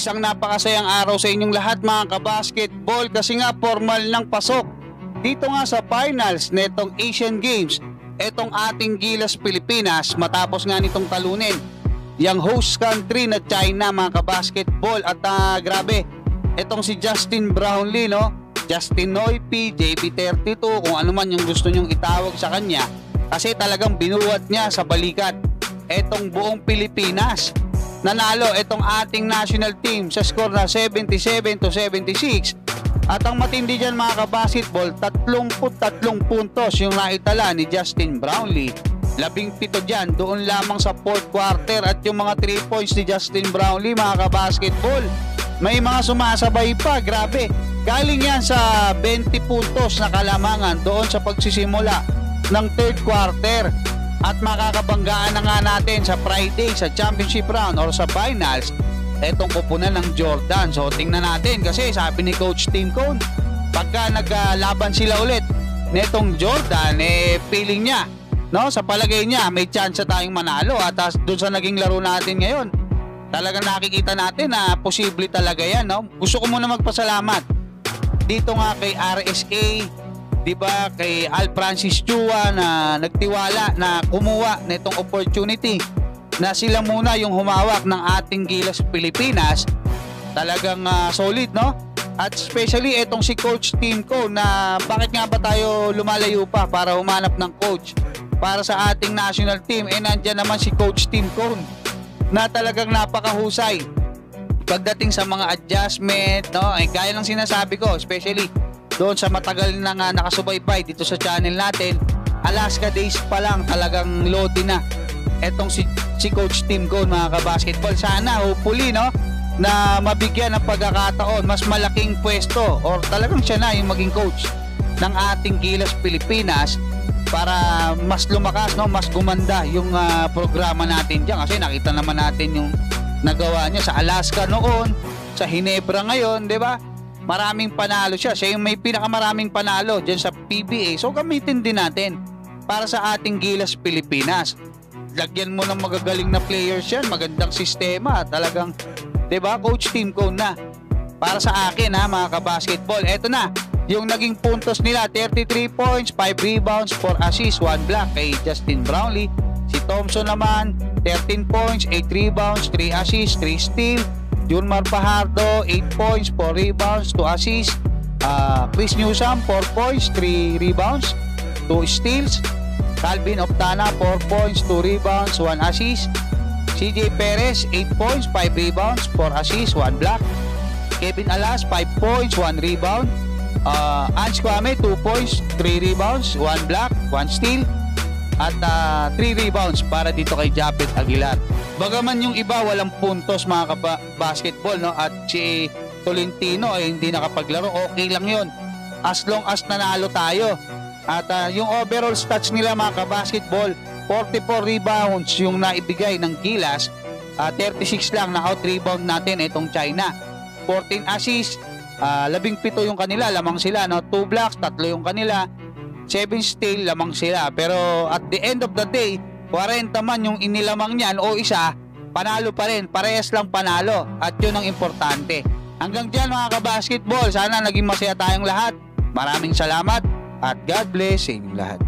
Isang napakasayang araw sa inyong lahat mga kabasketball kasi nga formal ng pasok dito nga sa finals netong Asian Games. Etong ating Gilas Pilipinas matapos nga nitong talunin yung host country na China mga kabasketball. At grabe, etong si Justin Brownlee, no? Justin Noypi, JB32, kung ano man yung gusto nyong itawag sa kanya, kasi talagang binuhat niya sa balikat etong buong Pilipinas. Nanalo itong ating national team sa score na 77-76. At ang matindi dyan mga kabasketball, 33 puntos yung naitala ni Justin Brownlee. 17 dyan doon lamang sa fourth quarter. At yung mga 3 points ni Justin Brownlee mga kabasketball, may mga sumasabay pa, grabe. Galing yan sa 20 puntos na kalamangan doon sa pagsisimula ng third quarter. At makakabanggaan na nga natin sa Friday sa championship round or sa finals etong kupunan ng Jordan. So tingnan natin, kasi sabi ni Coach Tim Cone, pagka naglaban sila ulit netong Jordan, feeling niya, no, sa palagay niya may chance tayong manalo. At doon sa naging laro natin ngayon, talagang nakikita natin na posible talaga yan, no? Gusto ko muna magpasalamat dito nga kay RSA, diba, kay Al Francis Chua na nagtiwala na kumuha nitong opportunity na sila muna yung humawak ng ating Gilas Pilipinas. Talagang solid, no? At especially etong si Coach Tim Cone, na bakit nga ba tayo lumalayo pa para humanap ng coach para sa ating national team. Nandyan naman si Coach Tim Cone na talagang napakahusay pagdating sa mga adjustment, no? Gaya ng sinasabi ko, especially doon sa matagal na nga nakasubaybay dito sa channel natin, Alaska days pa lang talagang loaded na etong si Coach Tim Cone mga kabasketball. Sana hopefully, no, na mabigyan ng pagkakataon mas malaking pwesto or talagang siya na yung maging coach ng ating Gilas Pilipinas para mas lumakas, no, mas gumanda yung programa natin diyan. Kasi nakita naman natin yung nagawa niya sa Alaska noon, sa Hinebra ngayon, di ba? Maraming panalo siya. Siya yung may pinakamaraming panalo dyan sa PBA. So gamitin din natin para sa ating Gilas Pilipinas. Lagyan mo ng magagaling na players yan, magandang sistema. Talagang, diba, Coach Tim Cone na. Para sa akin mga kabasketball, eto na yung naging puntos nila: 33 points, 5 rebounds, 4 assists, 1 block kay Justin Brownlee. Si Thompson naman, 13 points, 8 rebounds, 3 assists, 3 steals. Junmar Fajardo, 8 points, 4 rebounds, 2 assists. Chris Newsom, 4 points, 3 rebounds, 2 steals. Calvin Optana, 4 points, 2 rebounds, 1 assist. CJ Perez, 8 points, 5 rebounds, 4 assists, 1 block. Kevin Alas, 5 points, 1 rebound. Ange Kwame, 2 points, 3 rebounds, 1 block, 1 steal. At 3 rebounds para dito kay Japet Aguilar. Bagaman yung iba walang puntos mga basketball, no, at si Tolentino ay hindi nakapaglaro, okay lang yun as long as nanalo tayo. At yung overall stats nila mga kabasketball, 44 rebounds yung naibigay ng Gilas, 36 lang na out rebound natin itong China. 14 assists, 17 yung kanila, lamang sila, no? 2 blocks, 3 yung kanila, 7 steal, lamang sila. Pero at the end of the day, 40 man yung inilamang niyan o isa, panalo pa rin, parehas lang panalo. At yun ang importante. Hanggang dyan mga kabasketball, sana naging masaya tayong lahat. Maraming salamat at God bless sa inyong lahat.